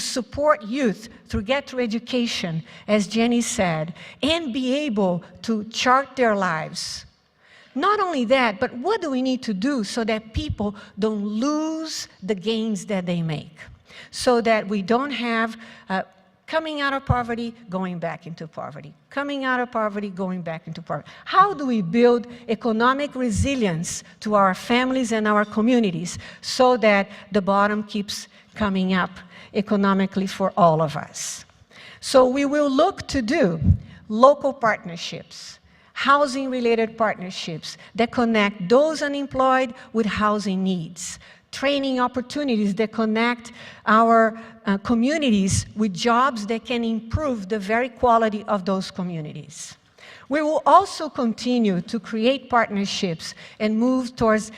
support youth through get through education, as Jenny said, and be able to chart their lives. Not only that, but what do we need to do so that people don't lose the gains that they make? So that we don't have coming out of poverty, going back into poverty. Coming out of poverty, going back into poverty. How do we build economic resilience to our families and our communities so that the bottom keeps coming up economically for all of us? So we will look to do local partnerships, housing-related partnerships that connect those unemployed with housing needs, training opportunities that connect our communities with jobs that can improve the very quality of those communities. We will also continue to create partnerships and move towards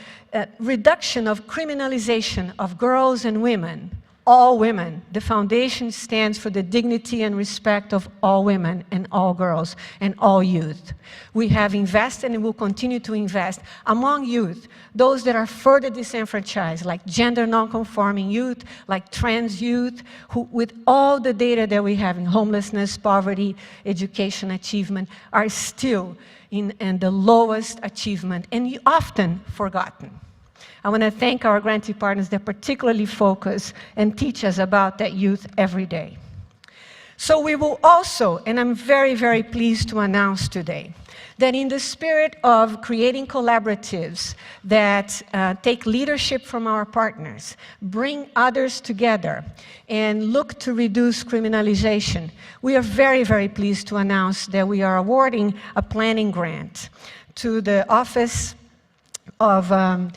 reduction of criminalization of girls and women, all women. The foundation stands for the dignity and respect of all women and all girls and all youth. We have invested and will continue to invest among youth, those that are further disenfranchised, like gender nonconforming youth, like trans youth, who with all the data that we have in homelessness, poverty, education achievement, are still in the lowest achievement and often forgotten. I want to thank our grantee partners that particularly focus and teach us about that youth every day. So we will also, and I'm very, very pleased to announce today, that in the spirit of creating collaboratives that take leadership from our partners, bring others together, and look to reduce criminalization, we are very, very pleased to announce that we are awarding a planning grant to the Office of, let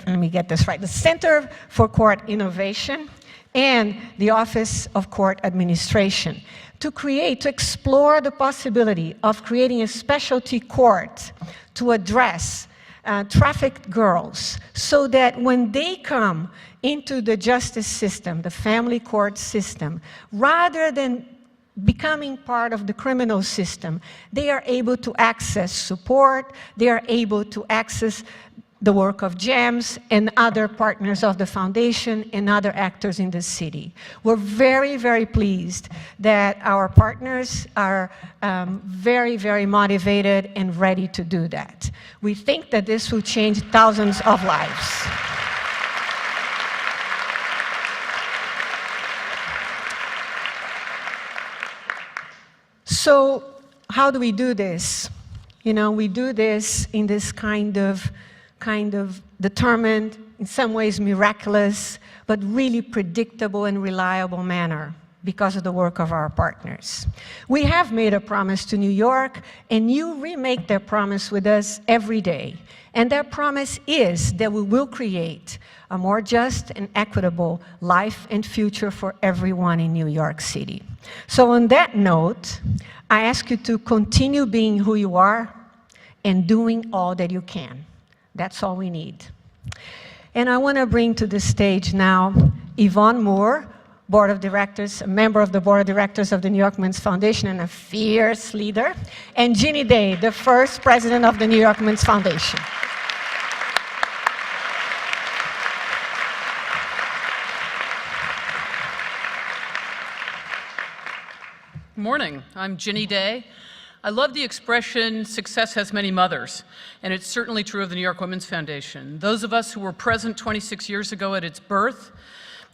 me get this right, the Center for Court Innovation and the Office of Court Administration to explore the possibility of creating a specialty court to address trafficked girls so that when they come into the justice system, the family court system, rather than becoming part of the criminal system, they are able to access support, they are able to access the work of GEMS and other partners of the foundation and other actors in the city. We're very, very pleased that our partners are very, very motivated and ready to do that. We think that this will change thousands of lives. So how do we do this? You know, we do this in this kind of determined, in some ways miraculous, but really predictable and reliable manner because of the work of our partners. We have made a promise to New York, and you remake that promise with us every day. And that promise is that we will create a more just and equitable life and future for everyone in New York City. So on that note, I ask you to continue being who you are and doing all that you can. That's all we need. And I want to bring to the stage now Yvonne Moore, Board of Directors, a member of the Board of Directors of the New York Women's Foundation and a fierce leader, and Ginny Day, the first president of the New York Women's Foundation. Good morning. I'm Ginny Day. I love the expression, success has many mothers, and it's certainly true of the New York Women's Foundation. Those of us who were present 26 years ago at its birth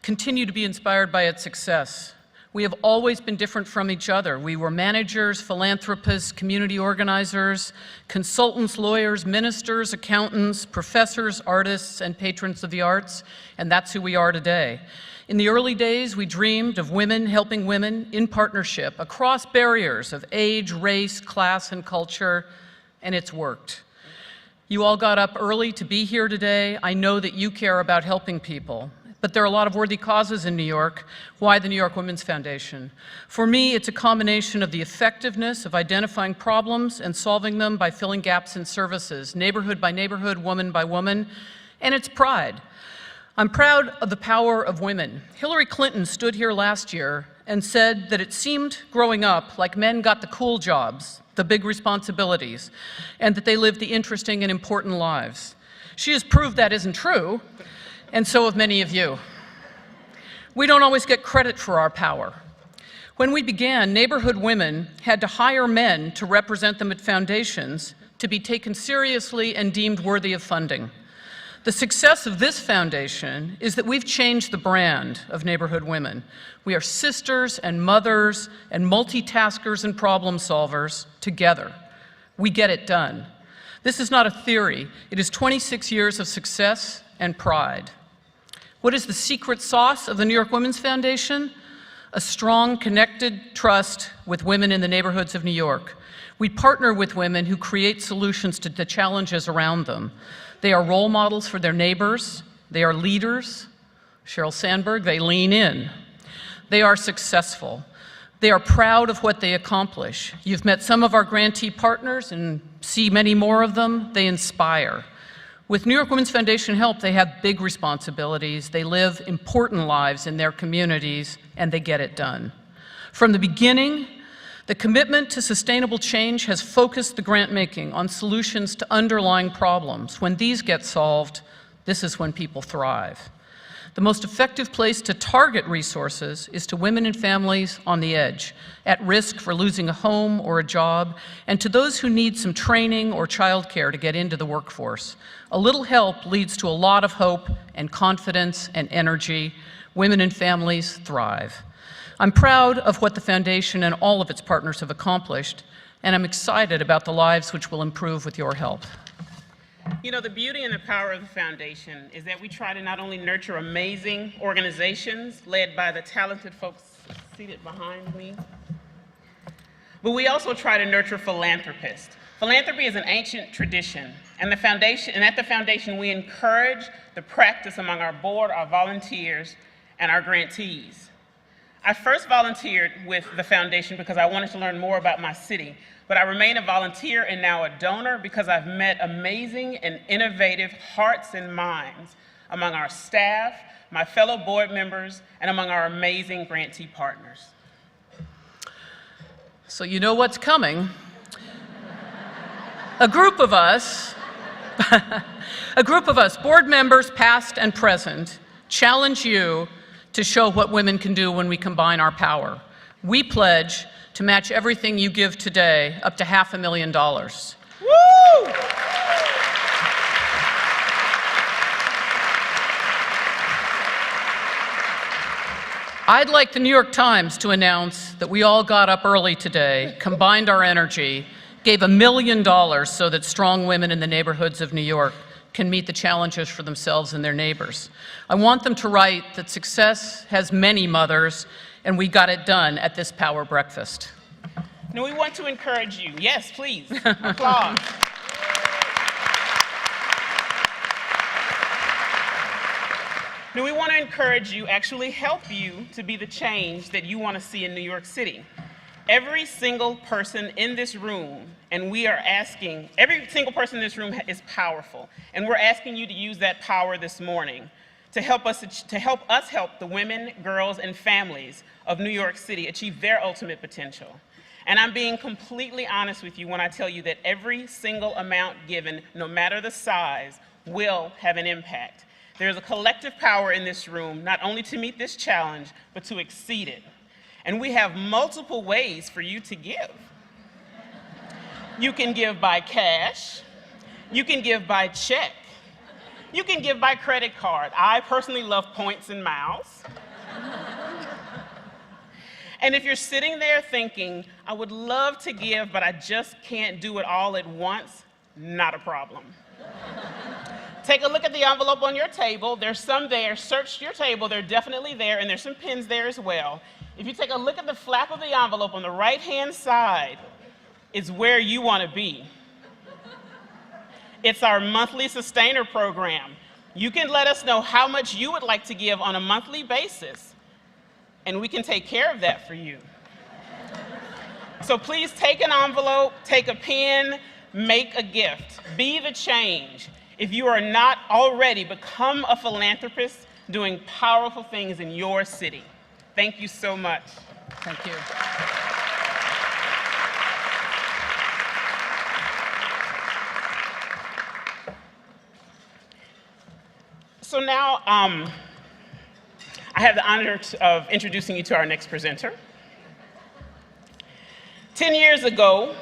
continue to be inspired by its success. We have always been different from each other. We were managers, philanthropists, community organizers, consultants, lawyers, ministers, accountants, professors, artists, and patrons of the arts, and that's who we are today. In the early days, we dreamed of women helping women in partnership across barriers of age, race, class, and culture, and it's worked. You all got up early to be here today. I know that you care about helping people, but there are a lot of worthy causes in New York. Why the New York Women's Foundation? For me, it's a combination of the effectiveness of identifying problems and solving them by filling gaps in services, neighborhood by neighborhood, woman by woman, and it's pride. I'm proud of the power of women. Hillary Clinton stood here last year and said that it seemed growing up like men got the cool jobs, the big responsibilities, and that they lived the interesting and important lives. She has proved that isn't true, and so have many of you. We don't always get credit for our power. When we began, neighborhood women had to hire men to represent them at foundations to be taken seriously and deemed worthy of funding. The success of this foundation is that we've changed the brand of neighborhood women. We are sisters and mothers and multitaskers and problem solvers together. We get it done. This is not a theory. It is 26 years of success and pride. What is the secret sauce of the New York Women's Foundation? A strong, connected trust with women in the neighborhoods of New York. We partner with women who create solutions to the challenges around them. They are role models for their neighbors. They are leaders. Sheryl Sandberg, they lean in. They are successful. They are proud of what they accomplish. You've met some of our grantee partners and see many more of them. They inspire. With New York Women's Foundation help, they have big responsibilities. They live important lives in their communities, and they get it done. From the beginning, the commitment to sustainable change has focused the grant making on solutions to underlying problems. When these get solved, this is when people thrive. The most effective place to target resources is to women and families on the edge, at risk for losing a home or a job, and to those who need some training or childcare to get into the workforce. A little help leads to a lot of hope and confidence and energy. Women and families thrive. I'm proud of what the Foundation and all of its partners have accomplished, and I'm excited about the lives which will improve with your help. You know, the beauty and the power of the Foundation is that we try to not only nurture amazing organizations led by the talented folks seated behind me, but we also try to nurture philanthropists. Philanthropy is an ancient tradition, and at the Foundation we encourage the practice among our board, our volunteers, and our grantees. I first volunteered with the Foundation because I wanted to learn more about my city, but I remain a volunteer and now a donor because I've met amazing and innovative hearts and minds among our staff, my fellow board members, and among our amazing grantee partners. So you know what's coming. A group of us, board members past and present, challenge you to show what women can do when we combine our power. We pledge to match everything you give today up to $500,000. Woo! I'd like the New York Times to announce that we all got up early today, combined our energy, gave $1 million so that strong women in the neighborhoods of New York can meet the challenges for themselves and their neighbors. I want them to write that success has many mothers, and we got it done at this Power Breakfast. Now we want to encourage you. Yes, please. Applause. Now we want to encourage you, actually help you to be the change that you want to see in New York City. Every single person in this room, and we are asking, every single person in this room is powerful, and we're asking you to use that power this morning to help us help the women, girls, and families of New York City achieve their ultimate potential. And I'm being completely honest with you when I tell you that every single amount given, no matter the size, will have an impact. There's a collective power in this room, not only to meet this challenge, but to exceed it. And we have multiple ways for you to give. You can give by cash. You can give by check. You can give by credit card. I personally love points and miles. And if you're sitting there thinking, I would love to give, but I just can't do it all at once, not a problem. Take a look at the envelope on your table. There's some there. Search your table. They're definitely there, and there's some pins there as well. If you take a look at the flap of the envelope on the right-hand side, it's where you want to be. It's our monthly sustainer program. You can let us know how much you would like to give on a monthly basis, and we can take care of that for you. So please take an envelope, take a pen, make a gift. Be the change. If you are not already, become a philanthropist doing powerful things in your city. Thank you so much. Thank you. So now, I have the honor of introducing you to our next presenter. 10 years ago,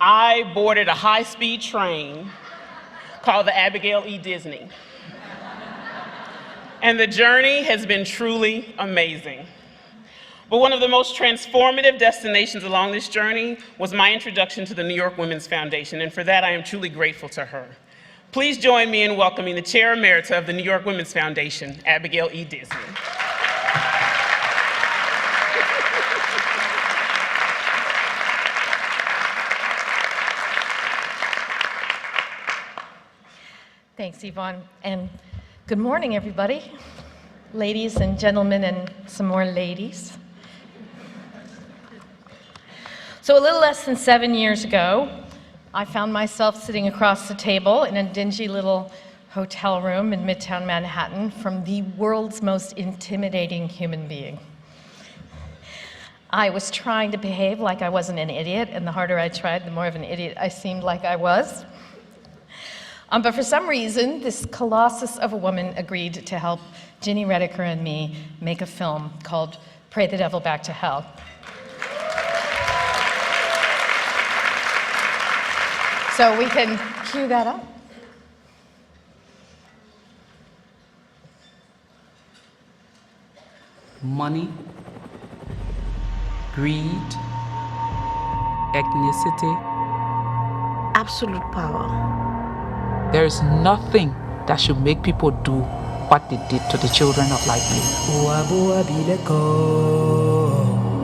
I boarded a high-speed train called the Abigail E. Disney. And the journey has been truly amazing. But one of the most transformative destinations along this journey was my introduction to the New York Women's Foundation, and for that I am truly grateful to her. Please join me in welcoming the Chair Emerita of the New York Women's Foundation, Abigail E. Disney. Thanks, Yvonne, and good morning, everybody. Ladies and gentlemen, and some more ladies. So a little less than 7 years ago, I found myself sitting across the table in a dingy little hotel room in Midtown Manhattan from the world's most intimidating human being. I was trying to behave like I wasn't an idiot, and the harder I tried, the more of an idiot I seemed like I was. But for some reason, this colossus of a woman agreed to help Ginny Redeker and me make a film called Pray the Devil Back to Hell. So we can cue that up. Money, greed, ethnicity, absolute power. there is nothing that should make people do what they did to the children of Liberia.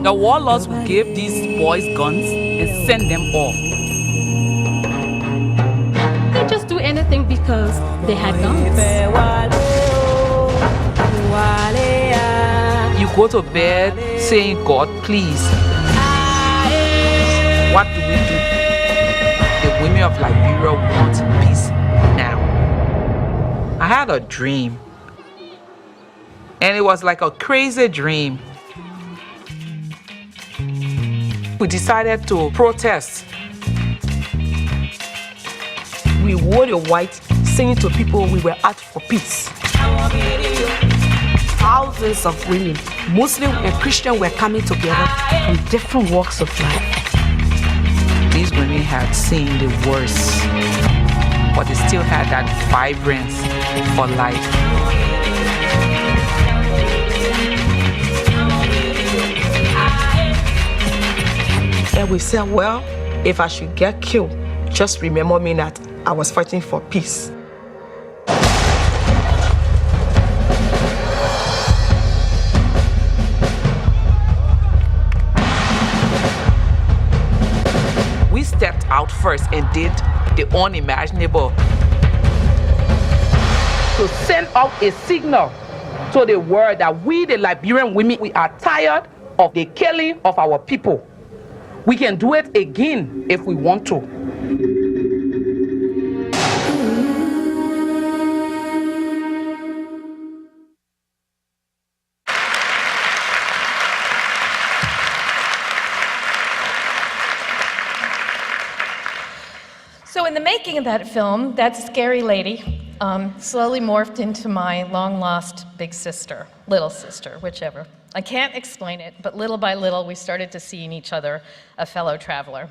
The warlords gave these boys guns and sent them off. They just do anything because they had guns. You go to bed saying, God, please. What do we do? The women of Liberia want peace now. I had a dream. And it was like a crazy dream. We decided to protest. We wore the white, saying to people we were out for peace. Thousands of women, Muslim and Christian, were coming together from different walks of life. These women had seen the worst, but they still had that vibrance for life. And we said, well, if I should get killed, just remember me that I was fighting for peace. We stepped out first and did the unimaginable. To send out a signal to the world that we, the Liberian women, we are tired of the killing of our people. We can do it again if we want to. So in the making of that film, that scary lady slowly morphed into my long-lost big sister, little sister, whichever. I can't explain it, but little by little, we started to see in each other a fellow traveler.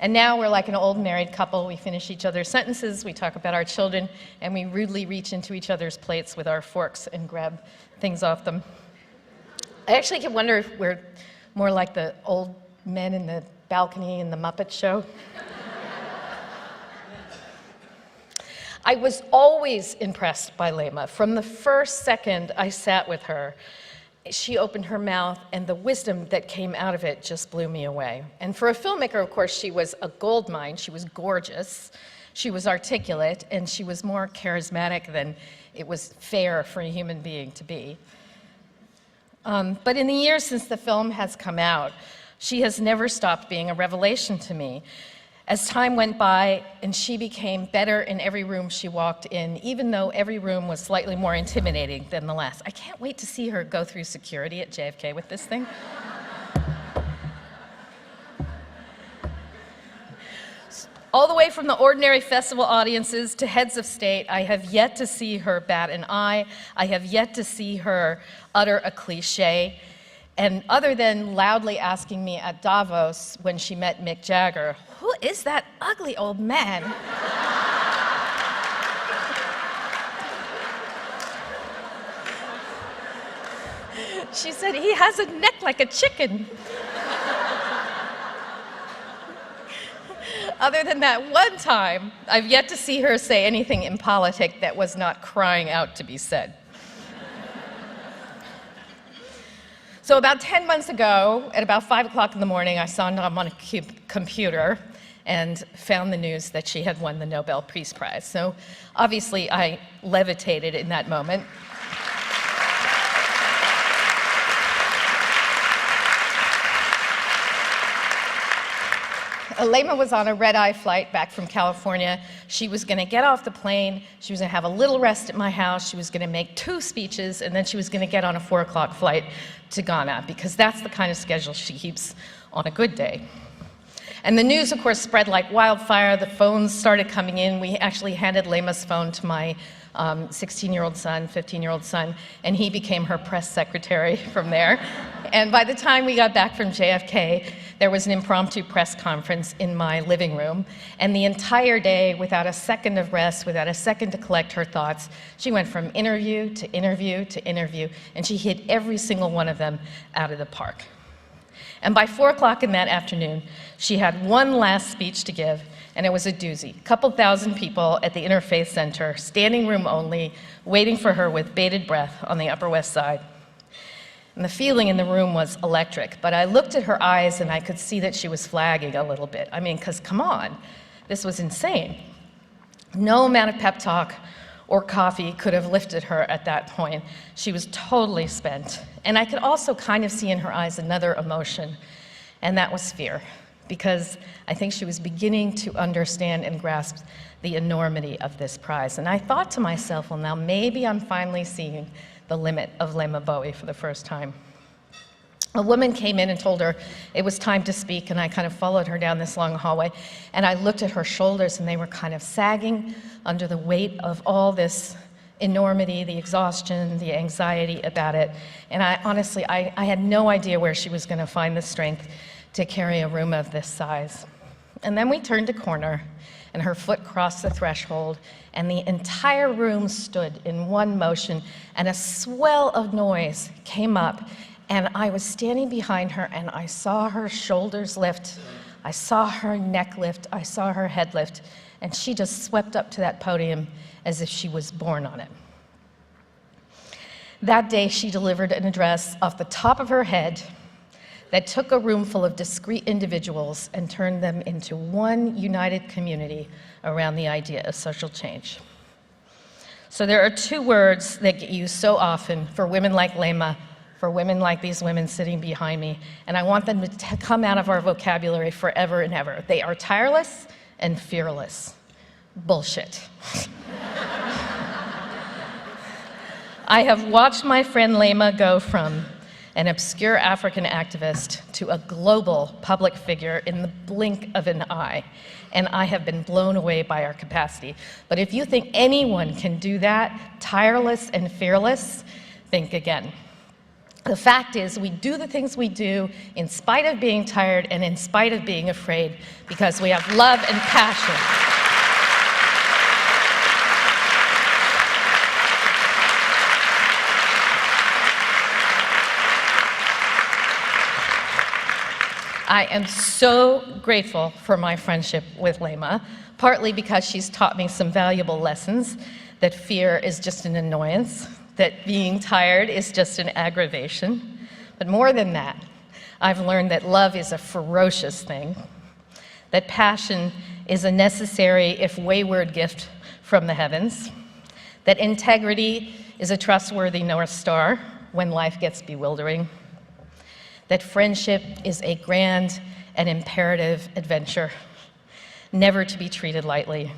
And now we're like an old married couple. We finish each other's sentences, we talk about our children, and we rudely reach into each other's plates with our forks and grab things off them. I actually can wonder if we're more like the old men in the balcony in the Muppet Show. I was always impressed by Lema. From the first second I sat with her, she opened her mouth and the wisdom that came out of it just blew me away. And for a filmmaker, of course, she was a gold mine. She was gorgeous, she was articulate, and she was more charismatic than it was fair for a human being to be. But in the years since the film has come out, she has never stopped being a revelation to me. As time went by and she became better in every room she walked in, even though every room was slightly more intimidating than the last. I can't wait to see her go through security at JFK with this thing. All the way from the ordinary festival audiences to heads of state, I have yet to see her bat an eye. I have yet to see her utter a cliche. And other than loudly asking me at Davos when she met Mick Jagger, "Who is that ugly old man?" She said, "He has a neck like a chicken." Other than that one time, I've yet to see her say anything impolitic that was not crying out to be said. So about 10 months ago, at about 5 o'clock in the morning, I saw Nam on a computer and found the news that she had won the Nobel Peace Prize. So obviously, I levitated in that moment. Lema was on a red-eye flight back from California. She was going to get off the plane. She was going to have a little rest at my house. She was going to make 2 speeches, and then she was going to get on a 4 o'clock flight to Ghana, because that's the kind of schedule she keeps on a good day. And the news, of course, spread like wildfire. The phones started coming in. We actually handed Lema's phone to my 16-year-old son, 15-year-old son, and he became her press secretary from there. And by the time we got back from JFK, there was an impromptu press conference in my living room, and the entire day, without a second of rest, without a second to collect her thoughts, she went from interview to interview to interview, and she hit every single one of them out of the park. And by 4 o'clock in that afternoon, she had one last speech to give, and it was a doozy. A couple thousand people at the Interfaith Center, standing room only, waiting for her with bated breath on the Upper West Side. And the feeling in the room was electric, but I looked at her eyes and I could see that she was flagging a little bit. I mean, because come on, this was insane. No amount of pep talk or coffee could have lifted her at that point. She was totally spent. And I could also kind of see in her eyes another emotion, and that was fear, because I think she was beginning to understand and grasp the enormity of this prize. And I thought to myself, well, now maybe I'm finally seeing the limit of Lema Bowie for the first time. A woman came in and told her it was time to speak, and I kind of followed her down this long hallway, and I looked at her shoulders, and they were kind of sagging under the weight of all this enormity, the exhaustion, the anxiety about it. And I honestly had no idea where she was going to find the strength to carry a room of this size. And then we turned a corner, and her foot crossed the threshold, and the entire room stood in one motion, and a swell of noise came up, and I was standing behind her, and I saw her shoulders lift, I saw her neck lift, I saw her head lift, and she just swept up to that podium as if she was born on it. That day, she delivered an address off the top of her head that took a room full of discrete individuals and turned them into one united community around the idea of social change. So there are 2 words that get used so often for women like Lema, for women like these women sitting behind me, and I want them to come out of our vocabulary forever and ever. They are tireless and fearless. Bullshit. I have watched my friend Lema go from an obscure African activist to a global public figure in the blink of an eye, and I have been blown away by our capacity. But if you think anyone can do that, tireless and fearless, think again. The fact is, we do the things we do in spite of being tired and in spite of being afraid, because we have love and passion. I am so grateful for my friendship with Lema, partly because she's taught me some valuable lessons, that fear is just an annoyance, that being tired is just an aggravation. But more than that, I've learned that love is a ferocious thing, that passion is a necessary, if wayward, gift from the heavens, that integrity is a trustworthy North Star when life gets bewildering, that friendship is a grand and imperative adventure, never to be treated lightly,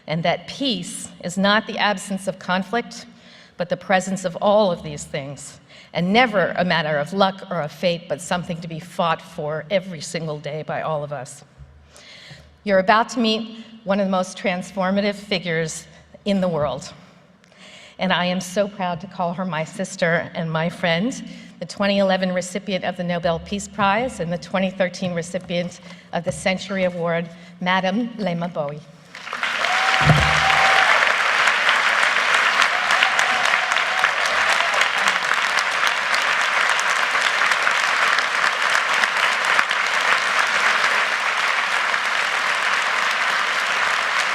and that peace is not the absence of conflict, but the presence of all of these things, and never a matter of luck or of fate, but something to be fought for every single day by all of us. You're about to meet one of the most transformative figures in the world. And I am so proud to call her my sister and my friend, the 2011 recipient of the Nobel Peace Prize and the 2013 recipient of the Century Award, Madam Lema Bowie.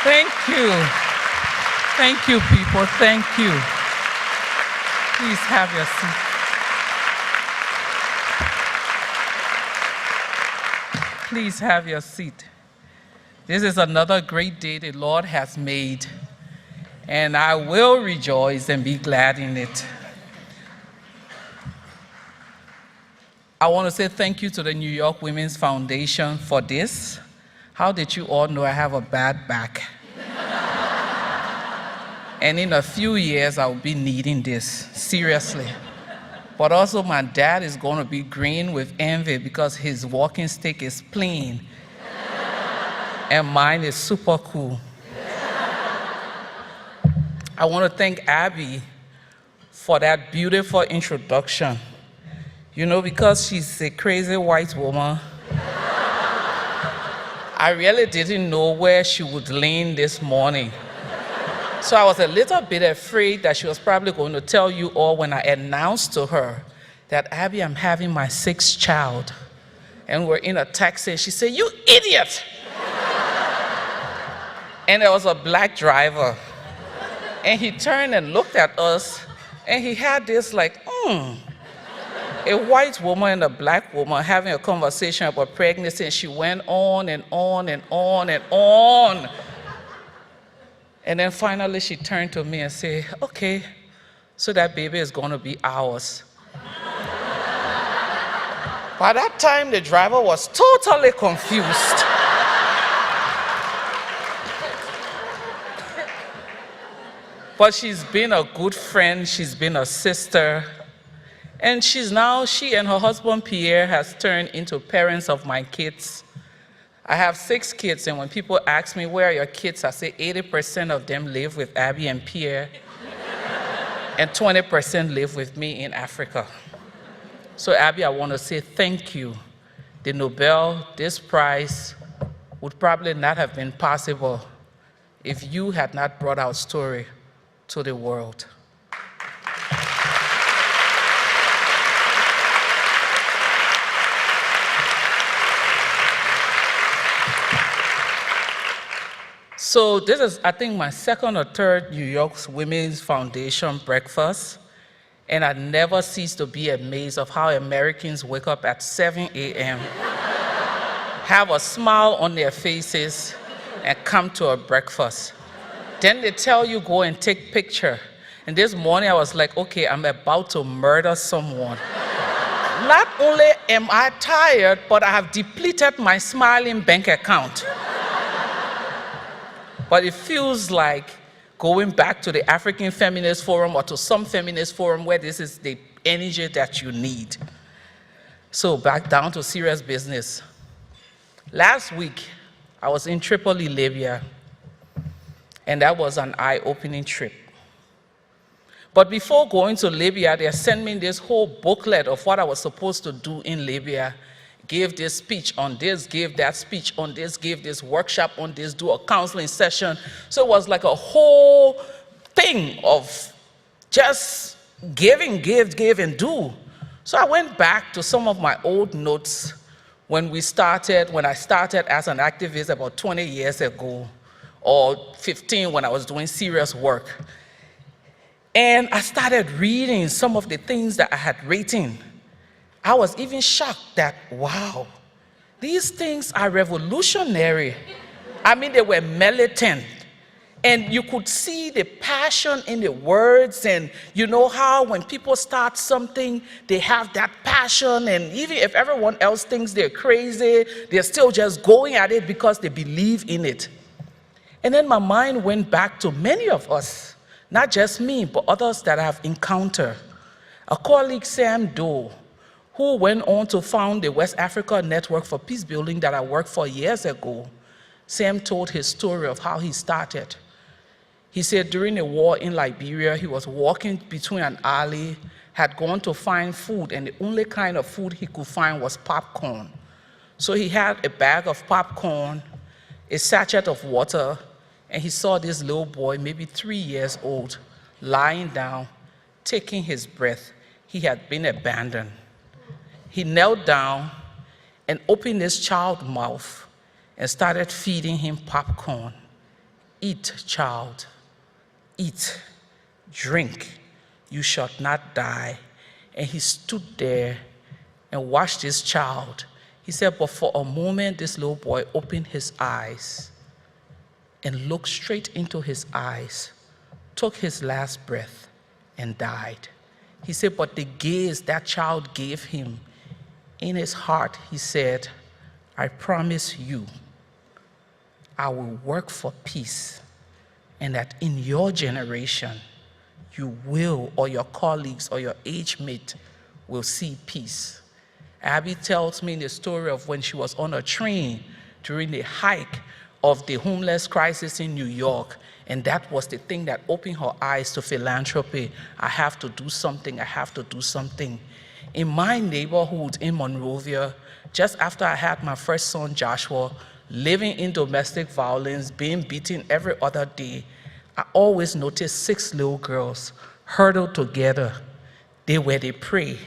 Thank you. Thank you, people. Thank you. Please have your seat. Please have your seat. This is another great day the Lord has made, and I will rejoice and be glad in it. I want to say thank you to the New York Women's Foundation for this. How did you all know I have a bad back? And in a few years, I'll be needing this, seriously. But also, my dad is going to be green with envy because his walking stick is plain, and mine is super cool. I want to thank Abby for that beautiful introduction. You know, because she's a crazy white woman, I really didn't know where she would lean this morning. So I was a little bit afraid that she was probably going to tell you all when I announced to her that, Abby, I'm having my 6th child. And we're in a taxi, and she said, you idiot! And there was a black driver. And he turned and looked at us, and he had this like, a white woman and a black woman having a conversation about pregnancy, and she went on and on and on and on. And then finally she turned to me and said, okay, so that baby is going to be ours. By that time, the driver was totally confused. But she's been a good friend, she's been a sister, and she and her husband Pierre has turned into parents of my kids. I have 6 kids, and when people ask me, where are your kids? I say 80% of them live with Abby and Pierre, and 20% live with me in Africa. So Abby, I want to say thank you. The Nobel, this prize, would probably not have been possible if you had not brought our story to the world. So this is, I think, my 2nd or 3rd New York's Women's Foundation breakfast, and I never cease to be amazed of how Americans wake up at 7 a.m., have a smile on their faces, and come to a breakfast. Then they tell you, go and take picture. And this morning I was like, okay, I'm about to murder someone. Not only am I tired, but I have depleted my smiling bank account. But it feels like going back to the African Feminist Forum or to some feminist forum where this is the energy that you need. So back down to serious business. Last week, I was in Tripoli, Libya, and that was an eye-opening trip. But before going to Libya, they sent me this whole booklet of what I was supposed to do in Libya. Give this speech on this, give that speech on this, give this workshop on this, do a counseling session. So it was like a whole thing of just giving, give, and do. So I went back to some of my old notes when I started as an activist about 20 years ago, or 15 when I was doing serious work. And I started reading some of the things that I had written. I was even shocked that, wow, these things are revolutionary. I mean, they were militant. And you could see the passion in the words, and you know how when people start something, they have that passion, and even if everyone else thinks they're crazy, they're still just going at it because they believe in it. And then my mind went back to many of us, not just me, but others that I have encountered. A colleague, Sam Doe, who went on to found the West Africa Network for Peace Building that I worked for years ago, Sam told his story of how he started. He said during the war in Liberia, he was walking between an alley, had gone to find food, and the only kind of food he could find was popcorn. So he had a bag of popcorn, a sachet of water, and he saw this little boy, maybe 3 years old, lying down, taking his breath. He had been abandoned. He knelt down and opened his child's mouth and started feeding him popcorn. Eat, child, eat, drink, you shall not die. And he stood there and watched his child. He said, but for a moment, this little boy opened his eyes and looked straight into his eyes, took his last breath, and died. He said, but the gaze that child gave him, in his heart, he said, I promise you, I will work for peace, and that in your generation, you will, or your colleagues, or your age mate, will see peace. Abby tells me the story of when she was on a train during the hike of the homeless crisis in New York, and that was the thing that opened her eyes to philanthropy. I have to do something, I have to do something. In my neighborhood in Monrovia, just after I had my first son, Joshua, living in domestic violence, being beaten every other day, I always noticed 6 little girls huddled together. They pray.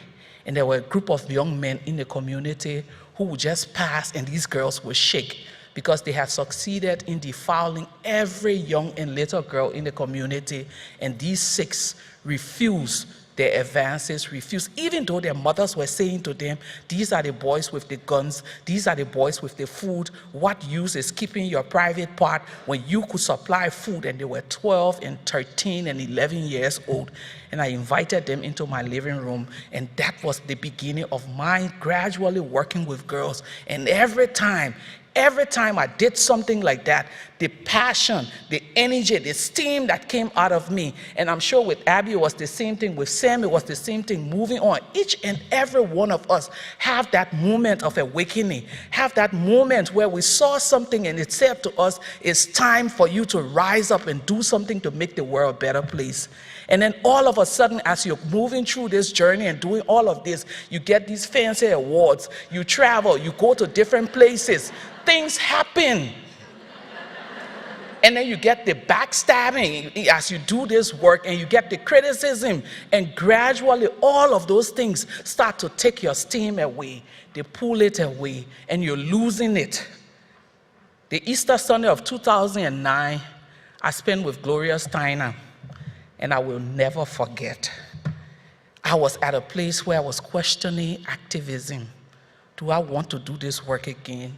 And there were a group of young men in the community who would just pass and these girls would shake because they had succeeded in defiling every young and little girl in the community. And these 6 refused their advances, refused, even though their mothers were saying to them, these are the boys with the guns, these are the boys with the food. What use is keeping your private part when you could supply food? And they were 12 and 13 and 11 years old. And I invited them into my living room, and that was the beginning of my gradually working with girls. And every time I did something like that, the passion, the energy, the steam that came out of me, and I'm sure with Abby it was the same thing, with Sam it was the same thing, moving on. Each and every one of us have that moment of awakening, have that moment where we saw something and it said to us, it's time for you to rise up and do something to make the world a better place. And then all of a sudden, as you're moving through this journey and doing all of this, you get these fancy awards, you travel, you go to different places, things happen. And then you get the backstabbing as you do this work, and you get the criticism, and gradually all of those things start to take your steam away. They pull it away, and you're losing it. The Easter Sunday of 2009, I spent with Gloria Steiner. And I will never forget. I was at a place where I was questioning activism. Do I want to do this work again?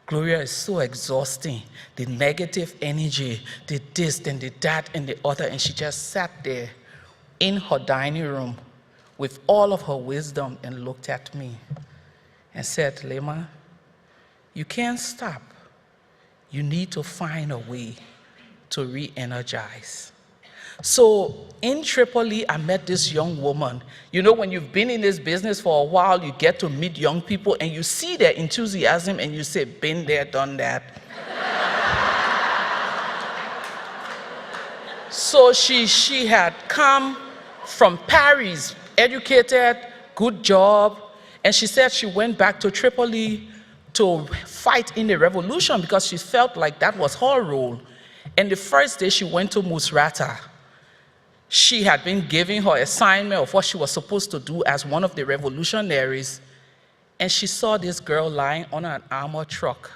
Gloria is so exhausting. The negative energy, the this and the that and the other. And she just sat there in her dining room with all of her wisdom and looked at me and said, Lema, you can't stop. You need to find a way to re-energize. So in Tripoli, I met this young woman. You know, when you've been in this business for a while, you get to meet young people and you see their enthusiasm and you say, been there, done that. So she had come from Paris, educated, good job, and she said she went back to Tripoli to fight in the revolution because she felt like that was her role. And the first day she went to Musrata, she had been giving her assignment of what she was supposed to do as one of the revolutionaries, and she saw this girl lying on an armored truck,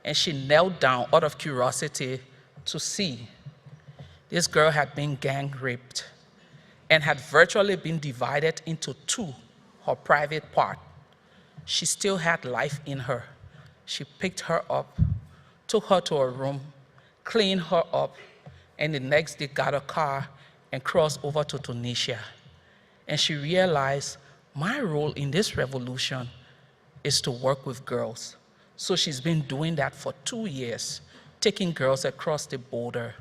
and she knelt down out of curiosity to see. This girl had been gang raped and had virtually been divided into 2, her private part. She still had life in her. She picked her up, took her to her room, cleaned her up, and the next day got a car and crossed over to Tunisia. And she realized, my role in this revolution is to work with girls. So she's been doing that for 2 years, taking girls across the border.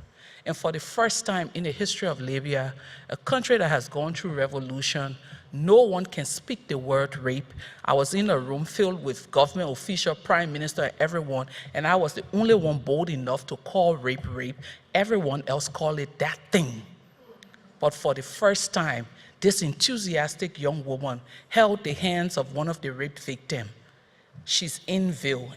And for the first time in the history of Libya, a country that has gone through revolution, no one can speak the word rape. I was in a room filled with government official, prime minister, everyone, and I was the only one bold enough to call rape rape. Everyone else called it that thing. But for the first time, this enthusiastic young woman held the hands of one of the rape victims. She's in veil.